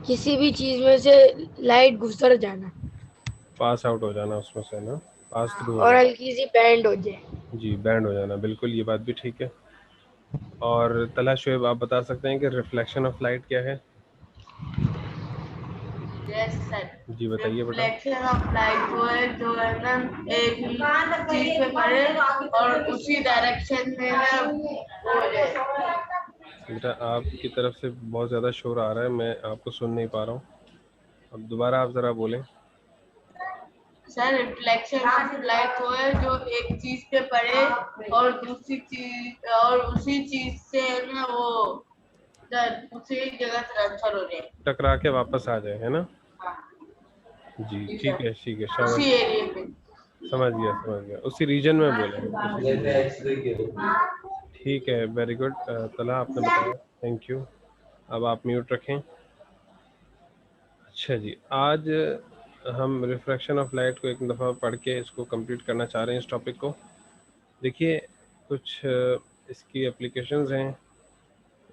किसी भी चीज में से लाइट गुजर जाना पास आउट हो जाना उसमें से ना, पास थ्रू हो और जाना। हल्की सी बैंड हो जाए। जी, बैंड हो जाना, बिल्कुल ये बात भी ठीक है। और तला शुएब, आप बता सकते हैं कि रिफ्लेक्शन ऑफ लाइट क्या है? Yes sir. जी बताइए बेटा। रिफ्लेक्शन ऑफ लाइट वो है जो है ना एक चीज पे पड़े और उसी डायरेक्शन में ना वो हो जाए। बेटा आपकी तरफ से बहुत ज़्यादा शोर आ रहा है, मैं आपको सुन नहीं पा रहा हूँ। अब दोबारा आप ज़रा बोलें। सर रिफ्लेक्शन ऑफ लाइट वो है जो एक चीज पे पड़े और दूसरी चीज और उसी चीज से ना वो दूसरी जगह ट्रांसफर हो जाए। टकरा के वापस आ जाए, है ना? हाँ जी जी ठीक सर। है, ठीक है, उसी शाबाश। एरिया पे। समझ गया, समझ गया, उसी रीजन में बोले, उसी रीजन में। ठीक है, वेरी गुड। तला आपने बताया, थैंक यू। अब आप म्यूट रखें। अच्छा जी, आज हम रिफ्रैक्शन ऑफ लाइट को एक दफ़ा पढ़ के इसको कंप्लीट करना चाह रहे हैं इस टॉपिक को। देखिए, कुछ इसकी एप्लीकेशंस हैं,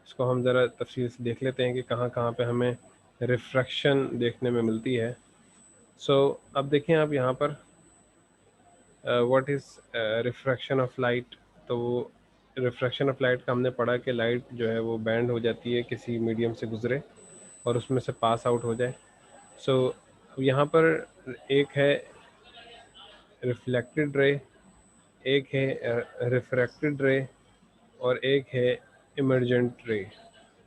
इसको हम ज़रा तफसील से देख लेते हैं कि कहाँ कहाँ पे हमें रिफ्रैक्शन देखने में मिलती है। सो अब देखें आप यहाँ पर what is refraction of light. तो रिफ्रैक्शन ऑफ लाइट का हमने पढ़ा कि लाइट जो है वो बैंड हो जाती है किसी मीडियम से गुजरे और उसमें से पास आउट हो जाए। सो यहाँ पर एक है रिफ्लेक्टेड रे, एक है रिफ्रैक्टेड रे, और एक है इमर्जेंट रे।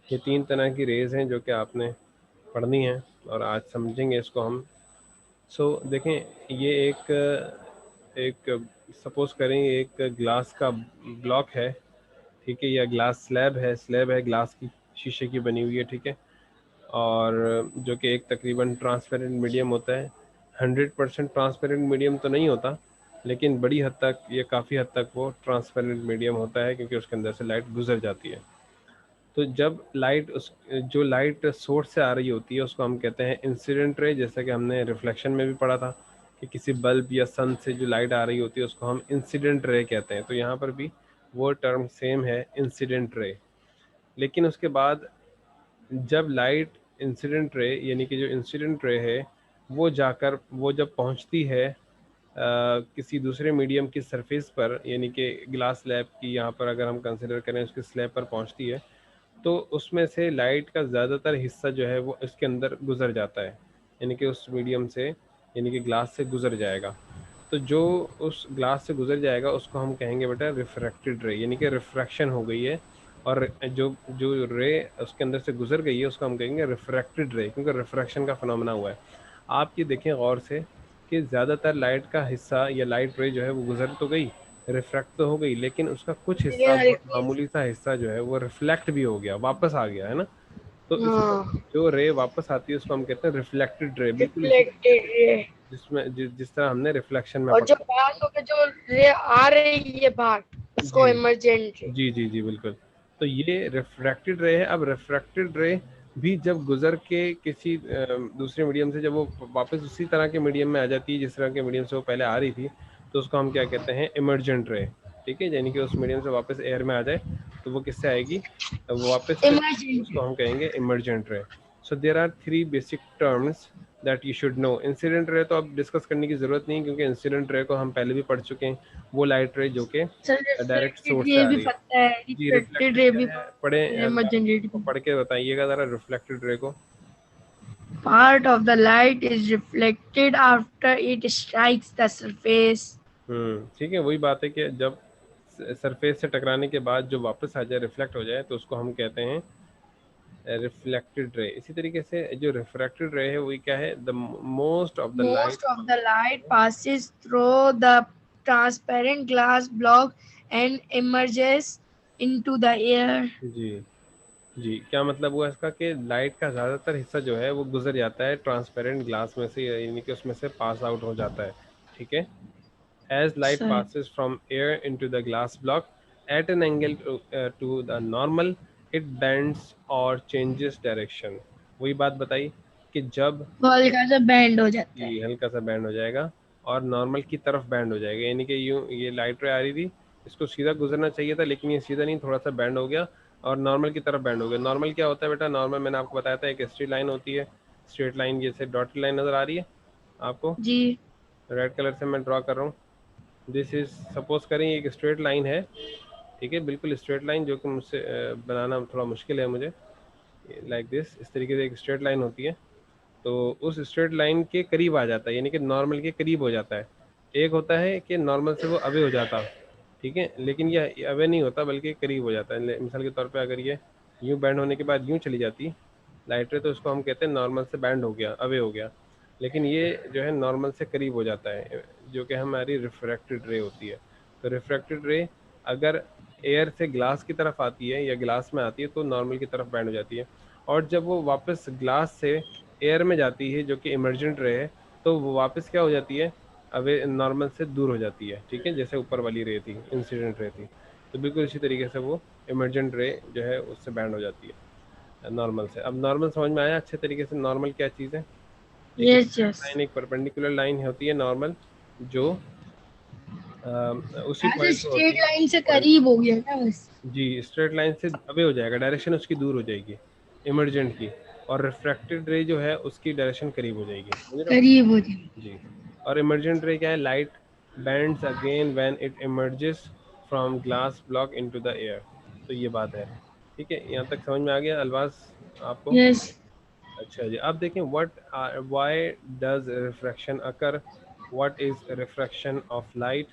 ये तीन तरह की रेज़ हैं जो कि आपने पढ़नी है और आज समझेंगे इसको हम। सो देखें, ये एक एक सपोज़ करें ये एक ग्लास का ब्लॉक है, ठीक है, या ग्लास स्लैब है ग्लास की, शीशे की बनी हुई है, ठीक है। और जो कि एक तकरीबन ट्रांसपेरेंट मीडियम होता है। 100% ट्रांसपेरेंट मीडियम तो नहीं होता, लेकिन बड़ी हद तक, ये काफ़ी हद तक वो ट्रांसपेरेंट मीडियम होता है क्योंकि उसके अंदर से लाइट गुजर जाती है। तो जब लाइट उस जो लाइट सोर्स से आ रही होती है उसको हम कहते हैं इंसिडेंट रे, जैसा कि हमने रिफ्लेक्शन में भी पढ़ा था कि किसी बल्ब या सन से जो लाइट आ रही होती है उसको हम इंसिडेंट रे कहते हैं। तो यहाँ पर भी वो टर्म सेम है, इंसिडेंट रे। लेकिन उसके बाद जब लाइट इंसिडेंट रे, यानी कि जो इंसिडेंट रे है वो जाकर वो जब पहुंचती है किसी दूसरे मीडियम की सरफेस पर, यानी कि ग्लास स्लैब की, यहाँ पर अगर हम कंसिडर करें उसकी स्लैब पर पहुंचती है, तो उसमें से लाइट का ज़्यादातर हिस्सा जो है वो इसके अंदर गुजर जाता है, यानी कि उस मीडियम से, यानी कि ग्लास से गुजर जाएगा। तो जो उस ग्लास से गुजर जाएगा उसको हम कहेंगे बेटा रिफ्रैक्टेड रे, यानी कि रिफ्रैक्शन हो गई है। और जो जो रे उसके अंदर से गुजर गई है उसको हम कहेंगे रिफ्रैक्टेड रे, क्योंकि रिफ्रैक्शन का फिनोमेना हुआ है। आप ये देखें गौर से कि ज़्यादातर लाइट का हिस्सा या लाइट रे जो है वो गुजर तो गई, रिफ्रैक्ट तो हो गई, लेकिन उसका कुछ हिस्सा, लेकिन बहुत हल्की मामूली सा हिस्सा जो है वो रिफ्लेक्ट भी हो गया, वापस आ गया, है ना? तो इस हाँ जो रे वापस आती है उसको हम कहते हैं रिफ्लेक्टेड रे, बिल्कुल इसी रिफ्लेक्टेड रे। जिसमें जिस तरह हमने रिफ्लेक्शन में और जो पढ़ा। पास होकर जो रे आ रही है बाहर उसको जी इमरजेंट रे। जी जी जी बिल्कुल। तो ये रिफ्रैक्टेड रे है। अब रिफ्रैक्टेड रे भी जब गुजर के किसी दूसरे मीडियम से जब वो वापस उसी तरह के मीडियम में आ जाती है जिस तरह के मीडियम से वो पहले आ रही थी, तो उसको हम क्या कहते हैं, इमर्जेंट रे। ठीक है, यानी कि उस मीडियम से वापस एयर में आ जाए तो वो किससे आएगी, वो वापस फिर इमरजेंट उसको हम कहेंगे emergent ray. So there are three basic terms that you should know. Incident ray तो अब डिस्कस करने की ज़रूरत नहीं, क्योंकि इंसिडेंट रे को हम पहले भी पढ़ चुके हैं। वो लाइट रे जो कि सर डायरेक्ट रिफ्लेक्टेड सोर्स से रे आ भी रही है। पता है, जी, रिफ्लेक्टेड रिफ्लेक्टेड रे क्या भी है, पता है, पढ़ें ज़रा, इमरजेंट रे भी। पढ़ के बताइएगा ज़रा रिफ्लेक्टेड रे को। Part of the light is reflected after it strikes the surface. ठीक है, वही बात है कि जब सरफेस से टकराने के बाद जो वापस आ जाए, रिफ्लेक्ट हो जाए, तो उसको हम कहते हैं रिफ्लेक्टेड रे। इसी तरीके से जो रिफ्रैक्टेड रे है वही क्या है, the most of the light. Most of the light passes through the transparent glass block and emerges into the air. जी जी, क्या मतलब हुआ इसका कि लाइट का ज़्यादातर हिस्सा जो है वो गुजर जाता है ट्रांसपेरेंट ग्लास में से, यानी कि उसमें से पास आउट हो जाता है। ठीक है, as light Sir, passes from air into the glass block at an angle to the normal, it bends or changes direction। वही बात बताई कि जब वो हल्का सा बैंड हो जाता है। ये हल्का सा बैंड हो जाएगा और नॉर्मल की तरफ बैंड हो जाएगा, यानी कि यूँ ये लाइट रे आ रही थी, इसको सीधा गुजरना चाहिए था लेकिन ये सीधा नहीं, थोड़ा सा बैंड हो गया और नॉर्मल की तरफ बैंड हो गया। नॉर्मल क्या होता है बेटा, नॉर्मल मैंने आपको बताया था एक स्ट्रेट लाइन होती है स्ट्रेट लाइन, जैसे डॉटेड लाइन नज़र आ रही है आपको, जी रेड कलर से मैं ड्रॉ कर रहा हूँ। दिस इज, सपोज करें एक स्ट्रेट लाइन है, ठीक है, बिल्कुल स्ट्रेट लाइन, जो कि मुझसे बनाना थोड़ा मुश्किल है मुझे, लाइक दिस, इस तरीके से एक स्ट्रेट लाइन होती है। तो उस स्ट्रेट लाइन के करीब आ जाता है, यानी कि नॉर्मल के करीब हो जाता है। एक होता है कि नॉर्मल से वो अवे हो जाता, ठीक है, लेकिन ये अवे नहीं होता बल्कि करीब हो जाता है। मिसाल के तौर पे अगर ये यूँ बैंड होने के बाद यूँ चली जाती लाइट रे, तो उसको हम कहते हैं नॉर्मल से बैंड हो गया, अवे हो गया। लेकिन ये जो है नॉर्मल से करीब हो जाता है, जो कि हमारी रिफ्रैक्टेड रे होती है। तो रिफ्रैक्टेड रे अगर एयर से ग्लास की तरफ आती है या ग्लास में आती है तो नॉर्मल की तरफ बैंड हो जाती है, और जब वो वापस ग्लास से एयर में जाती है जो कि इमर्जेंट रे है, तो वो वापस क्या हो जाती है, अवे नॉर्मल से दूर हो जाती है, ठीक है, जैसे ऊपर वाली रे थी, इंसिडेंट रे थी, तो बिल्कुल इसी तरीके से वो इमर्जेंट रे जो है उससे बैंड हो जाती है नॉर्मल से। अब नॉर्मल समझ में आया अच्छे तरीके से, नॉर्मल क्या चीज़ है? एक यस यस। लाइन, एक परपेंडिकुलर लाइन होती है नॉर्मल, जो उसी ऐसे पॉइंट पे स्ट्रेट होती है। लाइन से करीब हो गया ना बस। जी, स्ट्रेट लाइन से अवे हो जाएगा, डायरेक्शन उसकी दूर हो जाएगी इमर्जेंट की, और रिफ्रैक्टेड रे जो है उसकी डायरेक्शन करीब हो जाएगी, समझ रहे करीब हो जाए। हो? जी। और इमर्जेंट रे क्या है? Light bends again when it emerges from glass block into the air. तो ये बात है, ठीक है, यहाँ तक समझ में आ गया अल्बास आपको? यस। अच्छा जी, अब देखें, why does refraction occur, what is refraction of light,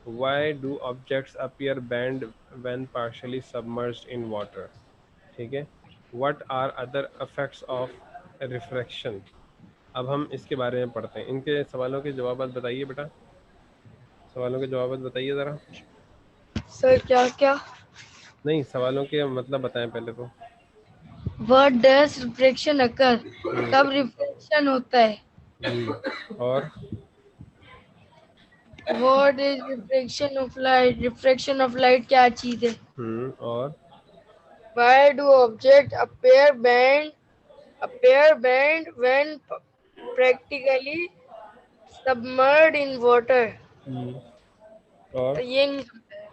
why do objects appear bent when partially submerged in water, ठीक है, what are other effects of refraction। अब हम इसके बारे में पढ़ते हैं, इनके सवालों के जवाब बताइए बेटा, सवालों के जवाब बताइए ज़रा। सर क्या क्या? नहीं, सवालों के मतलब बताएं पहले तो। व्हाट डज रिफ्लेक्शन अकर, कब रिफ्लेक्शन होता है? जी, और what is reflection of light, reflection of light क्या चीज है? और why do object appear bent when practically submerged in water? और ये नहीं सुनता है।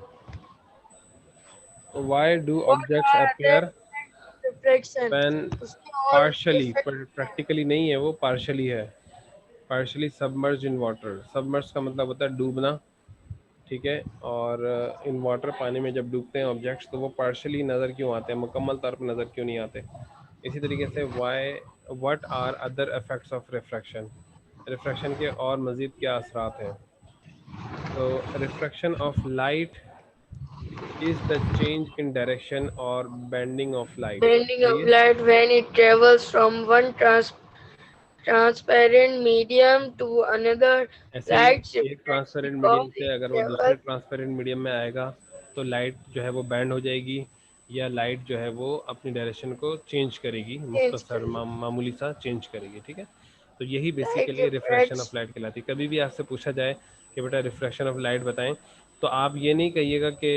why do What objects are appear other reflection? when उसके और partially, effect पर प्रैक्टिकली नहीं है वो, पार्शली है, partially submerge in water. Submerge का मतलब होता है डूबना, ठीक है, और इन वाटर, पानी में जब डूबते हैं ऑब्जेक्ट्स तो वो पार्शली नज़र क्यों आते हैं, मुकम्मल तौर पर नज़र क्यों नहीं आते। इसी तरीके से why, what are other effects of refraction, refraction के और मज़ीद क्या असरात हैं। तो refraction of light is the change in direction और bending of light. bending of light when it travels from one transparent medium to another. ऐसे ही Light एक reflects ट्रांसपेरेंट मीडियम because से it अगर वो दूसरे travels ट्रांसपेरेंट मीडियम में आएगा तो लाइट जो है वो बैंड हो जाएगी, या लाइट जो है वो अपनी डायरेक्शन को चेंज करेगी, मुख्तसर मामूली सा चेंज करेगी, ठीक है। तो यही light basically refraction reflects of light कहलाती है। कभी भी आपसे पूछा जाए कि बेटा रिफ्रैक्शन ऑफ लाइट बताएं, तो आप ये नहीं कहिएगा कि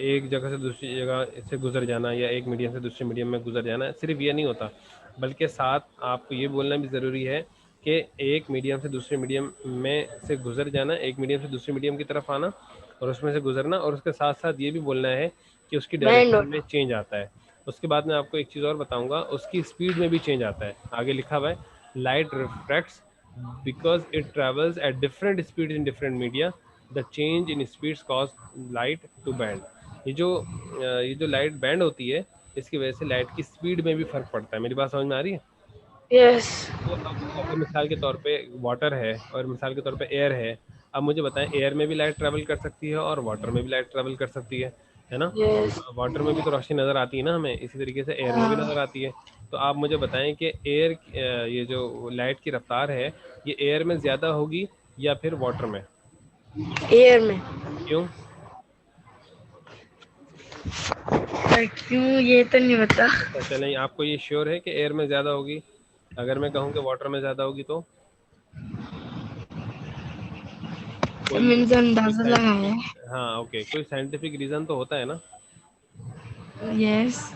एक जगह से दूसरी जगह से गुजर जाना या एक मीडियम से दूसरे मीडियम में गुजर जाना, सिर्फ ये नहीं होता, बल्कि साथ आपको ये बोलना भी ज़रूरी है कि एक मीडियम से दूसरे मीडियम में से गुजर जाना, एक मीडियम से दूसरे मीडियम की तरफ आना और उसमें से गुजरना, और उसके साथ साथ ये भी बोलना है कि उसकी bend डायरेक्शन होना। में चेंज आता है। उसके बाद मैं आपको एक चीज़ और बताऊंगा, उसकी स्पीड में भी चेंज आता है। आगे लिखा हुआ है light refracts because it travels at different speed in different media, the change in speeds cause light to bend. ये जो लाइट बैंड होती है, इसकी वजह से लाइट की स्पीड में भी फ़र्क पड़ता है। मेरी बात समझ में आ रही है? Yes. तो अब अगर मिसाल के तौर पे वाटर है और मिसाल के तौर पे एयर है, अब मुझे बताएं, एयर में भी लाइट ट्रैवल कर सकती है और वाटर में भी लाइट ट्रैवल कर सकती है ना? Yes. वाटर में भी तो रोशनी नज़र आती है ना हमें, इसी तरीके से एयर में भी नज़र आती है। तो आप मुझे बताएं कि एयर, ये जो लाइट की रफ्तार है, ये एयर में ज़्यादा होगी या फिर वाटर में? एयर में। क्यों? क्यों ये तो नहीं बता। अच्छा चलें, आपको ये श्योर है कि एयर में ज़्यादा होगी? अगर मैं कहूँ कि वाटर में ज़्यादा होगी तो मैंने तो अंदाजा कोई लगाया है। हाँ ओके, कोई साइंटिफिक रीज़न तो होता है ना? यस।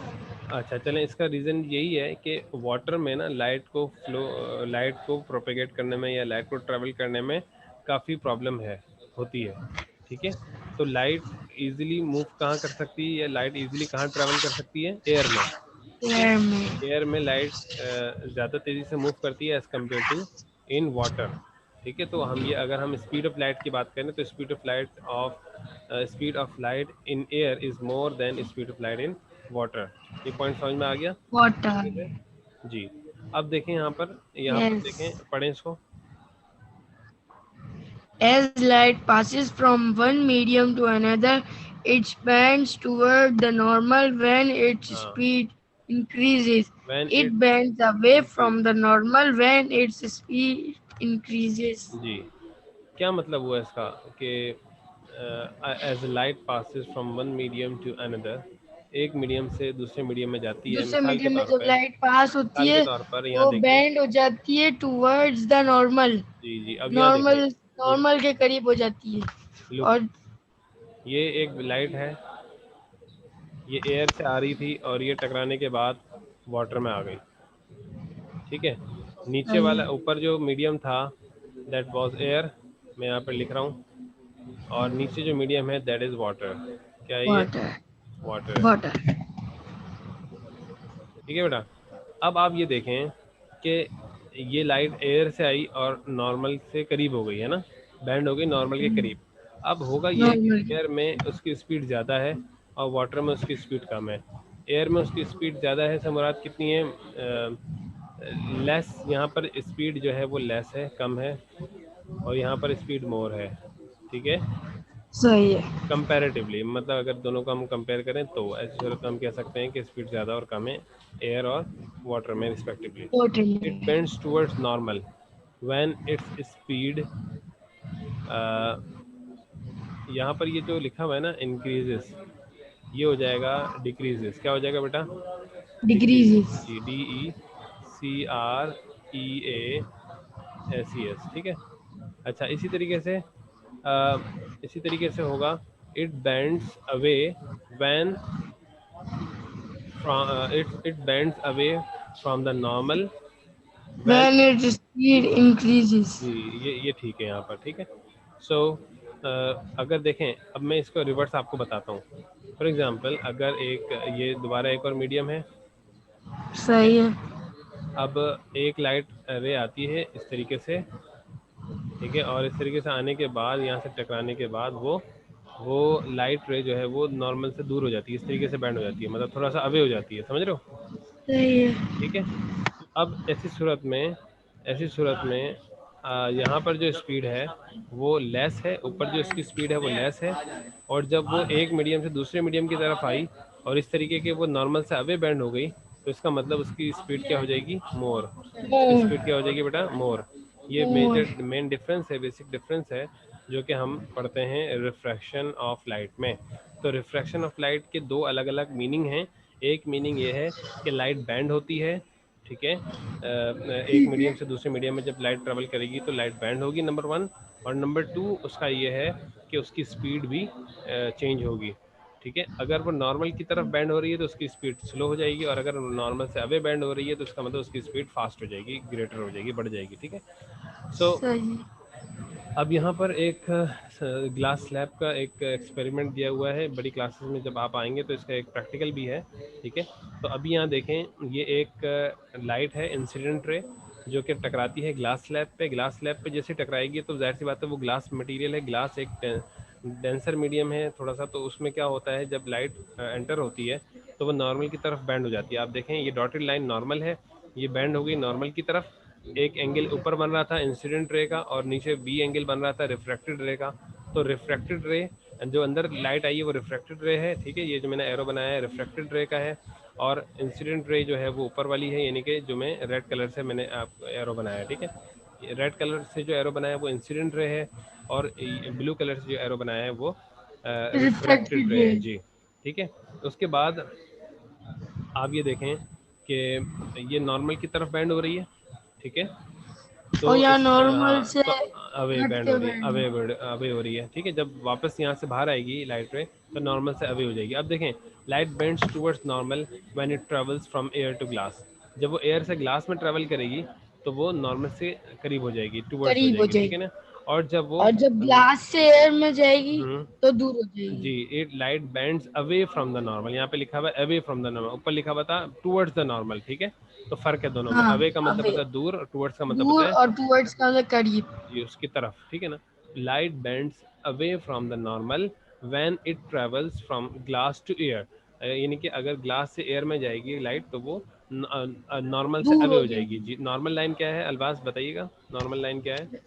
अच्छा चलें, इसका रीज़न यही है कि वाटर में ना लाइट को प्रोपेगेट करने में या लाइट को ट्रैवल करने में काफ़ी प्रॉब्लम होती है, ठीक है। तो लाइट इजीली मूव कहाँ कर सकती है या लाइट इजीली कहाँ ट्रैवल कर सकती है? एयर में। एयर में। एयर में लाइट ज़्यादा तेज़ी से मूव करती है as compare to in water. ठीक है, तो हम ये अगर हम स्पीड ऑफ लाइट की बात करें तो speed of light in air is more than speed of light in water. ये पॉइंट समझ में आ गया वाटर। जी। अब देखें यहाँ पर यस। देखें, पढ़ें इसको। As light passes from one medium to another, it bends toward the normal when its हाँ, speed increases. when it It bends away increase from the normal when its speed increases. जी। क्या मतलब हुआ इसका कि as light passes from one medium to another, एक medium से दूसरे medium में जाती है। दूसरे मीडियम में जब लाइट पास होती मिसाल के है तौर पर यहाँ तो देखिए। बेंड हो जाती है टुवर्ड्स द नॉर्मल। जी जी, अब यहाँ देखिए, नॉर्मल के करीब हो जाती है। लुक, और ये एक लाइट है, ये एयर से आ रही थी और ये टकराने के बाद वाटर में आ गई। ठीक है, नीचे वाला ऊपर जो मीडियम था दैट वाज एयर, मैं यहाँ पर लिख रहा हूँ, और नीचे जो मीडियम है दैट इज वाटर। क्या है ये? वाटर। वाटर। वाटर। ठीक है बेटा। अब आप ये देखें कि ये लाइट एयर से आई और नॉर्मल से करीब हो गई है ना, बैंड हो गई नॉर्मल के करीब। अब होगा ये कि नॉर्मल। एयर में उसकी स्पीड ज़्यादा है और वाटर में उसकी स्पीड कम है। एयर में उसकी स्पीड ज़्यादा है से मुराद कितनी है? लेस, यहाँ पर स्पीड जो है वो लेस है, कम है, और यहाँ पर स्पीड मोर है। ठीक है, सही है। कंपैरेटिवली, मतलब अगर दोनों को हम कंपेयर करें तो ऐसे सूरत हम कह सकते हैं कि स्पीड ज़्यादा और कम है एयर और वाटर में रिस्पेक्टिवली। It bends towards normal when its speed, यहाँ पर ये जो लिखा हुआ है ना इंक्रीजेस, ये हो जाएगा डिक्रीजेस। क्या हो जाएगा बेटा? डिक्रीजेस। जी, DECREASES। ठीक है, अच्छा इसी तरीके से होगा it bends away when it bends away from the normal when its speed increases. जी, ये ठीक है यहाँ पर। ठीक है, सो अगर देखें, अब मैं इसको रिवर्स आपको बताता हूँ। फॉर एग्जांपल, अगर ये दोबारा एक और मीडियम है, सही है। अब एक लाइट रे आती है इस तरीके से, ठीक है, और इस तरीके से आने के बाद यहाँ से टकराने के बाद वो लाइट रे जो है वो नॉर्मल से दूर हो जाती है, इस तरीके से बैंड हो जाती है, मतलब थोड़ा सा अवे हो जाती है, समझ रहे हो? सही है। ठीक है, अब ऐसी सूरत में यहाँ पर जो स्पीड है वो लेस है, ऊपर जो इसकी स्पीड है वो लेस है, और जब वो एक मीडियम से दूसरे मीडियम की तरफ आई और इस तरीके के वो नॉर्मल से अवे बैंड हो गई, तो इसका मतलब उसकी स्पीड क्या हो जाएगी? मोर। स्पीड क्या हो जाएगी बेटा? मोर। ये मेन डिफरेंस है, बेसिक डिफरेंस है जो कि हम पढ़ते हैं रिफ्रैक्शन ऑफ लाइट में। तो रिफ्रैक्शन ऑफ लाइट के दो अलग अलग मीनिंग हैं। एक मीनिंग ये है कि लाइट बैंड होती है, ठीक है, एक मीडियम से दूसरे मीडियम में जब लाइट ट्रेवल करेगी तो लाइट बैंड होगी, नंबर 1, और नंबर 2 उसका ये है कि उसकी स्पीड भी चेंज होगी। ठीक है, अगर वो नॉर्मल की तरफ बैंड हो रही है तो उसकी स्पीड स्लो हो जाएगी, और अगर नॉर्मल से अवे बैंड हो रही है तो उसका मतलब उसकी स्पीड फास्ट हो जाएगी, ग्रेटर हो जाएगी, बढ़ जाएगी। ठीक है, सो अब यहाँ पर एक ग्लास स्लैब का एक एक्सपेरिमेंट दिया हुआ है। बड़ी क्लासेस में जब आप आएंगे तो इसका एक प्रैक्टिकल भी है। ठीक है, तो अभी यहाँ देखें, ये एक लाइट है इंसिडेंट रे जो कि टकराती है ग्लास स्लैब पे। ग्लास स्लैब पे जैसे टकराएगी तो जाहिर सी बात है वो ग्लास मटेरियल है, ग्लास एक डेंसर मीडियम है थोड़ा सा, तो उसमें क्या होता है जब लाइट एंटर होती है तो वो नॉर्मल की तरफ बैंड हो जाती है। आप देखें ये डॉटेड लाइन नॉर्मल है, ये बैंड हो गई नॉर्मल की तरफ। एक एंगल ऊपर बन रहा था इंसिडेंट रे का और नीचे बी एंगल बन रहा था रिफ्रैक्टेड रे का। तो रिफ्रैक्टेड रे जो अंदर लाइट आई है वो रिफ्रैक्टेड रे है, ठीक है, ये जो मैंने एरो बनाया है रिफ्रैक्टेड रे का है, और इंसिडेंट रे जो है वो ऊपर वाली है, यानी कि जो मैं रेड कलर से मैंने आप एरो बनाया है। ठीक है, रेड कलर से जो एरो बनाया है वो इंसिडेंट रे है, और ब्लू कलर से जो एरो बनाया है वो रिफ्रैक्टेड रे है जी। ठीक है, उसके बाद आप ये देखें कि ये नॉर्मल की तरफ बैंड हो रही है, ठीक है, तो नॉर्मल से अवे बैंड हो रही है, अवे हो रही है। ठीक है, जब वापस यहाँ से बाहर आएगी लाइट रे तो नॉर्मल से अवे हो जाएगी। अब देखें, light bends towards normal when it travels from air to glass. जब वो एयर से ग्लास में ट्रेवल करेगी तो वो नॉर्मल से करीब हो जाएगी, टुवर्ड्स हो जाएगी, ठीक है ना। और जब वो और जब ग्लास से एयर में जाएगी हम्म, तो दूर हो जाएगी। जी, it light bends away from the normal, यहाँ पे लिखा हुआ है अवे फ्रॉम द नॉर्मल, ऊपर लिखा हुआ था टूवर्ड्स द नॉर्मल, ठीक है। तो फर्क है दोनों में, हाँ, अवे का मतलब अवे होता है दूर और टूवर्ड्स का मतलब दूर होता है और टूवर्ड्स का मतलब करीब। ये उसकी तरफ, ठीक है ना। Light bends away from the normal when it travels from glass to air, यानी कि अगर ग्लास से एयर में जाएगी लाइट तो वो नॉर्मल से दूर अवे हो हो जाएगी। जाएगी। जी, नॉर्मल लाइन क्या है अल्बास बताइएगा, नॉर्मल लाइन क्या है?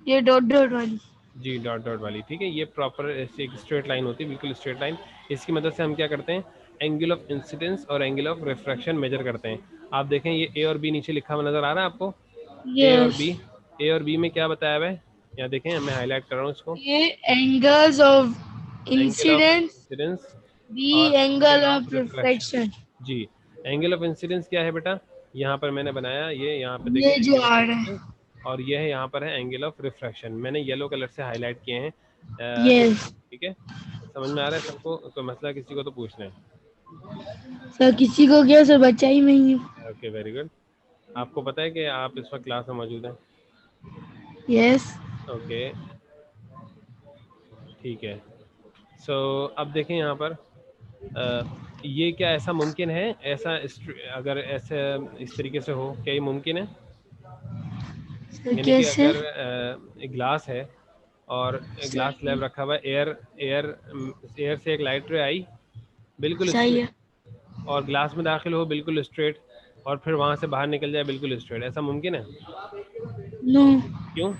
ये डॉट डॉट वाली। जी, डॉट डॉट वाली, ठीक है। ये प्रॉपर ऐसे एक स्ट्रेट लाइन होती है, बिल्कुल स्ट्रेट लाइन। इसकी मदद से हम क्या करते हैं, एंगल ऑफ इंसिडेंस और एंगल ऑफ रिफ्रैक्शन मेजर करते हैं। आप देखें ये ए और बी नीचे लिखा हुआ नजर आ रहा है आपको, ए और यस, बी। ए और बी में क्या बताया हुआ है, यहाँ देखें, मैं हाईलाइट कर रहा हूँ इसको। ये angles of angle of incidence, incidence b और angle angle of of refraction. Reflection. जी, एंगल ऑफ इंसिडेंस क्या है बेटा, यहाँ पर मैंने बनाया, ये यहाँ पे देखें ये जो एंगल ऑफ आ रहा है, इंसिडेंस, और ये है यहाँ पर है एंगल ऑफ रिफ्रैक्शन, मैंने येलो कलर से हाईलाइट किए हैं यस। ठीक है। समझ में आ रहा है सबको, कोई मसला किसी को तो पूछना है? सर किसी को क्या, सर बच्चा ही मैं ही हूँ। Okay, very good. आपको पता है कि आप इस वक्त क्लास में मौजूद हैं? यस। ओके, ठीक है। सो अब देखें यहाँ पर ये क्या ऐसा मुमकिन है, ऐसा अगर ऐसे इस तरीके से हो, क्या ये मुमकिन है? सर यानी कि कैसे? अगर एक ग्लास है और ग्लास सही है। स्लैब रखा हुआ है, एयर एयर एयर से एक लाइट रे आई बिल्कुल सही है। स्ट्रेट, और ग्लास में दाखिल हो बिल्कुल स्ट्रेट, और फिर वहाँ से बाहर निकल जाए बिल्कुल स्ट्रेट, ऐसा मुमकिन है? नो। क्यों?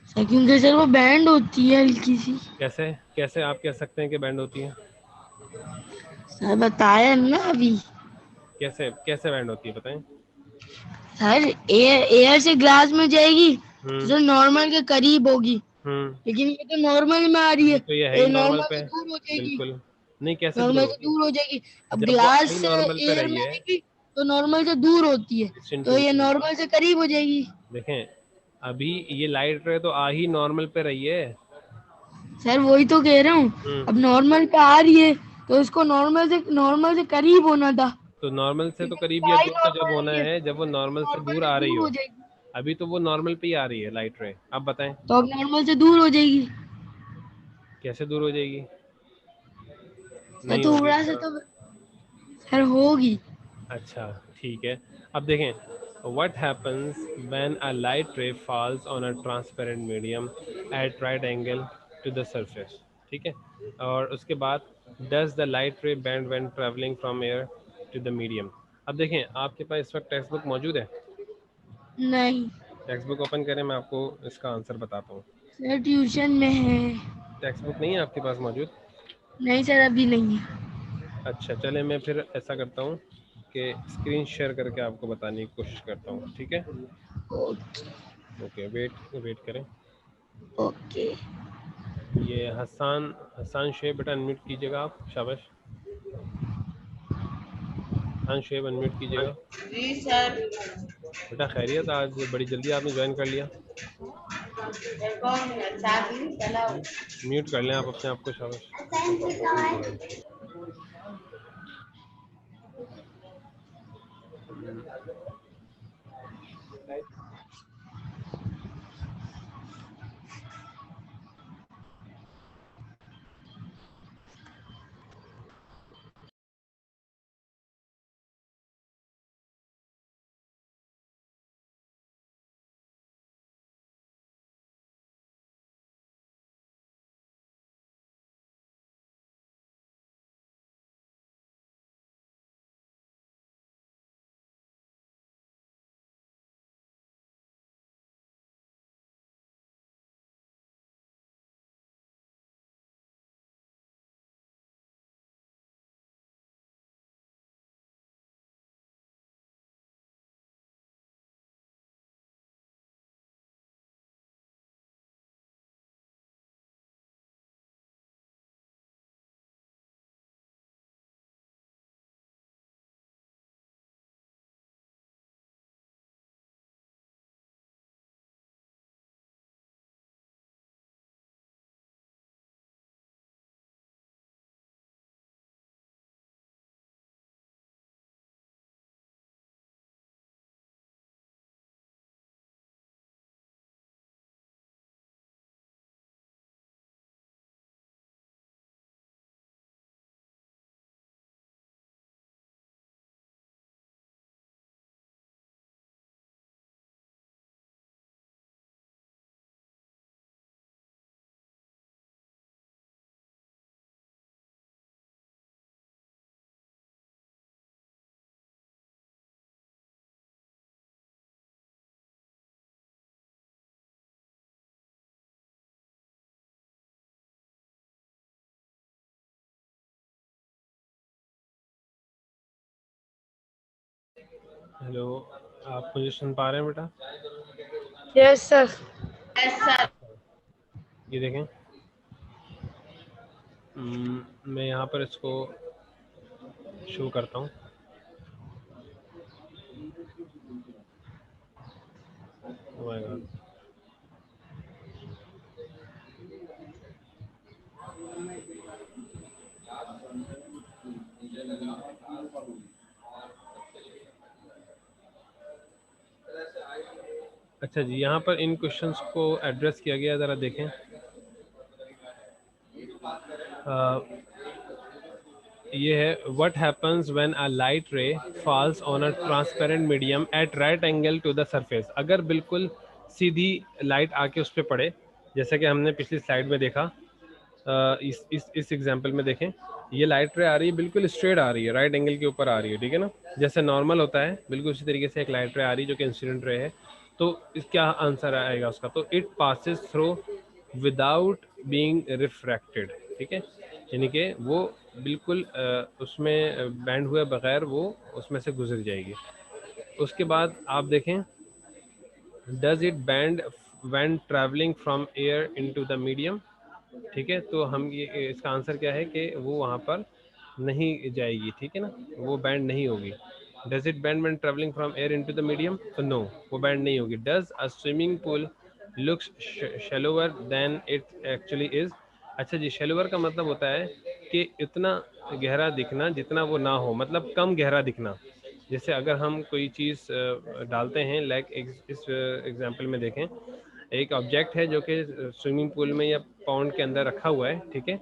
सर क्योंकि सर वो बैंड होती है हल्की सी। कैसे कैसे आप कह सकते हैं कि बैंड होती है? सर बताया ना अभी। कैसे कैसे बैंड होती है बताएं। सर एयर एयर से ग्लास में जाएगी तो हम्म सर नॉर्मल के करीब होगी, हम्म लेकिन ये तो नॉर्मल में आ रही है, तो ये है ही ये नॉर्मल नॉर्मल पे, से दूर हो जाएगी। बिल्कुल। नहीं, कैसे दूर नॉर्मल से होगी? दूर हो जाएगी। अब जब वो ग्लास आई से नॉर्मल पे एयर रही में है, आएगी तो नॉर्मल से दूर होती है, लिसन टू तो ये मी, नॉर्मल से करीब हो जाएगी। देखें, अभी ये लाइट रे तो आ ही नॉर्मल पे रही है। सर वही तो कह रहा हूँ, हम्म अब नॉर्मल पे आ रही है तो इसको नॉर्मल से करीब होना था, तो नॉर्मल से तो लेकिन करीब ये या आई दूर तो जब नॉर्मल होना रही है है जब वो नॉर्मल से नॉर्मल दूर से आ रही दूर हो। हो जाएगी, अभी तो वो नॉर्मल पे ही आ रही है लाइट रे, अब बताएं तो अब नॉर्मल से दूर हो जाएगी। कैसे दूर हो जाएगी? सर नहीं होगी थोड़ा से बेटा। तो सर होगी। अच्छा, ठीक है। अब देखें, what happens when a light ray falls on a transparent medium at right angle to the surface, ठीक है। और उसके बाद does the light ray bend when travelling from air to the medium. अब देखें, आपके पास इस वक्त टेक्स्ट बुक मौजूद है? नहीं टेक्स्ट बुक ओपन करें, मैं आपको इसका आंसर बताता हूँ। सर ट्यूशन में है। टेक्स्ट बुक नहीं है आपके पास मौजूद? नहीं सर अभी नहीं है। अच्छा, चले मैं फिर ऐसा करता हूँ कि स्क्रीन शेयर करके आपको बताने की कोशिश करता हूँ, ठीक है। ओके। ओके, वेट वेट करें। ओके। ये हसान हसान शेख, बेटा अनम्यूट कीजिएगा आप, शाबाश। हसान शेख अनम्यूट कीजिएगा। जी सर। बेटा खैरियत, आज बड़ी जल्दी आपने ज्वाइन कर लिया। कौन है? 4 दिन चला। म्यूट कर लें आप अपने आप को, शाबाश। हेलो, आप मुझे सुन पा रहे हैं बेटा? Yes sir. Yes sir. ये देखें, मैं यहाँ पर इसको शो करता हूँ। Oh my God. अच्छा जी, यहाँ पर इन क्वेश्चंस को एड्रेस किया गया, ज़रा देखें। ये है, what happens when a light ray falls on a transparent medium at right angle to the surface. अगर बिल्कुल सीधी लाइट आके उस पर पड़े, जैसे कि हमने पिछली स्लाइड में देखा, इस एग्जांपल में देखें, ये लाइट रे आ रही है, बिल्कुल स्ट्रेट आ रही है, राइट एंगल के ऊपर आ रही है, ठीक है ना, जैसे नॉर्मल होता है, बिल्कुल उसी तरीके से एक लाइट रे आ रही है जो कि इंसिडेंट रे है। तो इस क्या आंसर आएगा उसका? तो it passes through without being refracted, ठीक है, यानी कि वो बिल्कुल उसमें बैंड हुए बगैर वो उसमें से गुजर जाएगी। उसके बाद आप देखें, does it bend when travelling from air into the medium, ठीक है, तो हम ये इसका आंसर क्या है कि वो वहाँ पर नहीं जाएगी, ठीक है ना, वो बैंड नहीं होगी। Does it bend when travelling from air into the medium, तो नो, वो बैंड नहीं होगी। Does a swimming pool looks shallower than it actually is. अच्छा जी, शैलोअर का मतलब होता है कि इतना गहरा दिखना जितना वो ना हो, मतलब कम गहरा दिखना। जैसे अगर हम कोई चीज़ डालते हैं, लाइक इस एग्जांपल में देखें, एक ऑब्जेक्ट है जो कि स्विमिंग पूल में या पॉन्ड के अंदर रखा हुआ है, ठीक है,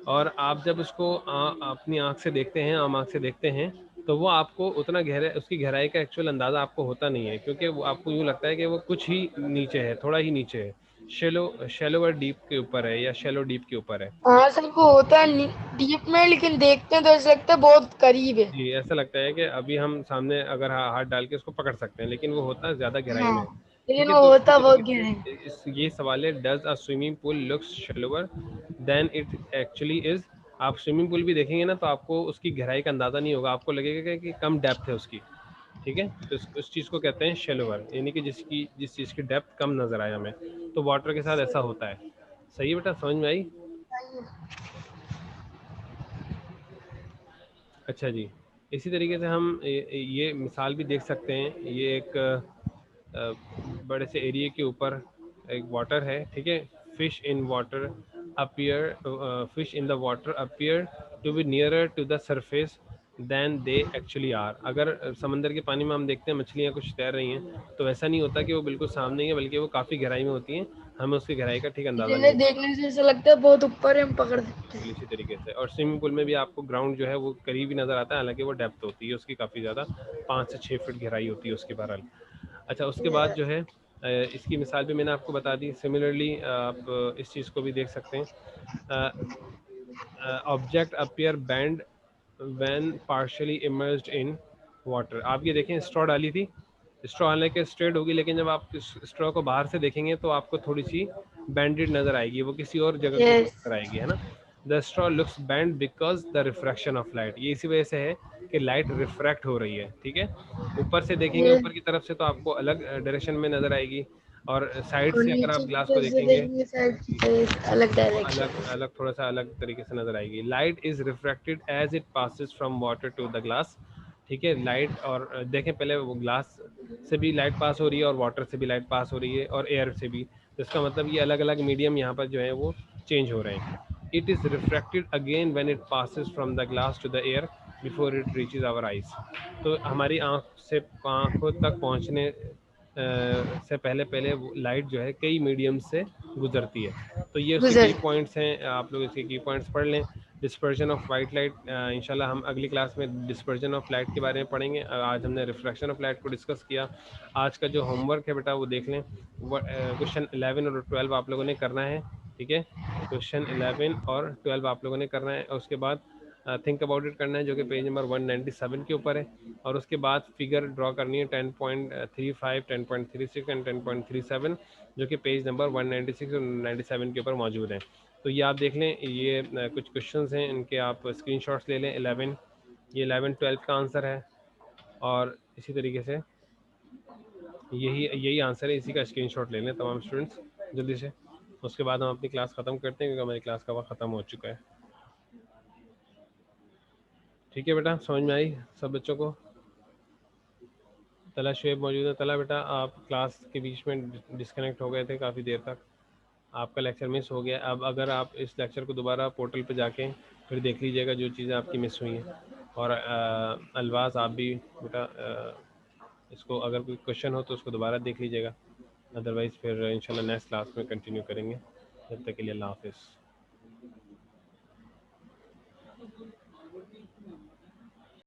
और आप जब उसको अपनी आंख से देखते हैं, आम आंख से देखते हैं, तो वो आपको उतना गहरा, उसकी गहराई का एक्चुअल अंदाज़ा आपको होता नहीं है, क्योंकि वो आपको यूँ लगता है कि वो कुछ ही नीचे है, थोड़ा ही नीचे है, शैलोअर डीप के ऊपर है या शैलो डीप के ऊपर है। हाँ सर, वो होता है डीप में, लेकिन देखते हैं तो ऐसा लगता है बहुत करीब है। जी, ऐसा लगता है कि अभी हम सामने अगर हाथ डाल के उसको पकड़ सकते हैं, लेकिन वो होता है ज़्यादा गहराई हाँ, में, ठीक लेकिन है। वो तो होता इसी बहुत तरीके गहरा है। से ये सवाल है, does a swimming pool looks shallower than it actually is. आप स्विमिंग पूल भी देखेंगे ना, तो आपको उसकी गहराई का अंदाज़ा नहीं होगा, आपको लगेगा कि कम डेप्थ है उसकी, ठीक है, तो उस चीज़ को कहते हैं शैलोअर, यानी कि जिस चीज़ की डेप्थ कम नज़र आए हमें, तो वाटर के साथ ऐसा होता है। सही है बेटा, समझ में आई? अच्छा जी, इसी तरीके से हम ये मिसाल भी देख सकते हैं। ये एक बड़े से एरिया के ऊपर एक वाटर है, ठीक है, fish in water appear fish in the water appear to be nearer to the surface than they actually are. अगर समंदर के पानी में हम देखते हैं मछलियाँ कुछ तैर रही हैं, तो ऐसा नहीं होता कि वो बिल्कुल सामने ही है, बल्कि वो काफ़ी गहराई में होती हैं, हमें उसकी गहराई का ठीक अंदाज़ा नहीं जिन्हें होता। देखने से ऐसा लगता है बहुत ऊपर है, हम पकड़ सकते बिल्कुल हैं। इसी तरीके से। और स्विमिंग पूल में भी आपको ग्राउंड जो है वो करीब ही नज़र आता है, हालांकि वो डेप्थ होती है उसकी काफ़ी ज़्यादा, 5 से 6 फीट गहराई होती है उसकी, बहरहाल। अच्छा, उसके बाद जो है इसकी मिसाल भी मैंने आपको बता दी। सिमिलरली आप इस चीज़ को भी देख सकते हैं, object appear band when partially emerged in water. आप ये देखें, स्ट्रॉ डाली थी, स्ट्रॉ हालांकि स्ट्रेट होगी, लेकिन जब आप इस स्ट्रॉ को बाहर से देखेंगे तो आपको थोड़ी सी बैंडेड नज़र आएगी, वो किसी और जगह की यस। नज़र आएगी, है ना। The straw looks band because the refraction of light. ये इसी वजह से है कि लाइट रिफ्रैक्ट हो रही है, ठीक है। ऊपर से देखेंगे, ये ऊपर की तरफ से तो आपको अलग डायरेक्शन में नज़र आएगी, और साइड और से अगर आप नीचे की ग्लास को तरफ से देखेंगे, देखेंगे साइड की जी, तरफ अलग तो डायरेक्शन। अलग अलग थोड़ा सा अलग तरीके से नजर आएगी। Light is refracted as it passes from water to the glass, ठीक है। लाइट, और देखें पहले, वो ग्लास से भी लाइट पास हो रही है और वाटर से भी लाइट पास हो रही है और एयर से भी, तो इसका मतलब ये अलग अलग मीडियम यहाँ पर जो है वो चेंज हो रहे हैं। It is refracted again when it passes from the glass to the air before it reaches our eyes. तो हमारी आंखों तक पहुँचने से पहले पहले लाइट जो है कई मीडियम से गुजरती है। तो ये उसके की गुजर। पॉइंट्स हैं, आप लोग इसके की पॉइंट्स पढ़ लें। डिस्पर्जन ऑफ वाइट लाइट, इंशाल्लाह हम अगली क्लास में डिस्पर्जन ऑफ लाइट के बारे में पढ़ेंगे। आज हमने रिफ्रैक्शन ऑफ लाइट को डिस्कस किया। आज का जो होमवर्क है बेटा वो देख लें, क्वेश्चन 11 और 12 आप लोगों ने करना है, ठीक है। क्वेश्चन 11 और 12 आप लोगों ने करना है, और उसके बाद थिंक अबाउट इट करना है, जो कि पेज नंबर 197 के ऊपर है। और उसके बाद फिगर ड्रॉ करनी है 10.35, 10.36 एंड 10.37, जो कि पेज नंबर 196 और 97 के ऊपर मौजूद हैं। तो ये आप देख लें, ये कुछ क्वेश्चंस हैं, इनके आप स्क्रीनशॉट्स ले लें। 11, ये 11 12 का आंसर है, और इसी तरीके से यही आंसर है, इसी का स्क्रीनशॉट ले लें तमाम स्टूडेंट्स जल्दी से। उसके बाद हम अपनी क्लास ख़त्म करते हैं क्योंकि हमारी क्लास का वक्त ख़त्म हो चुका है। ठीक है बेटा, समझ में आई सब बच्चों को? तला शुएब मौजूद है। तला बेटा, आप क्लास के बीच में डिस्कनेक्ट हो गए थे काफ़ी देर तक, आपका लेक्चर मिस हो गया। अब अगर आप इस लेक्चर को दोबारा पोर्टल पे जाके फिर देख लीजिएगा जो चीज़ें आपकी मिस हुई हैं। और अलवाज आप भी बेटा इसको अगर कोई क्वेश्चन हो तो उसको दोबारा देख लीजिएगा, अदरवाइज़ फिर इंशाल्लाह नेक्स्ट क्लास में कंटिन्यू करेंगे। जब तक के लिए अल्लाह हाफिज़।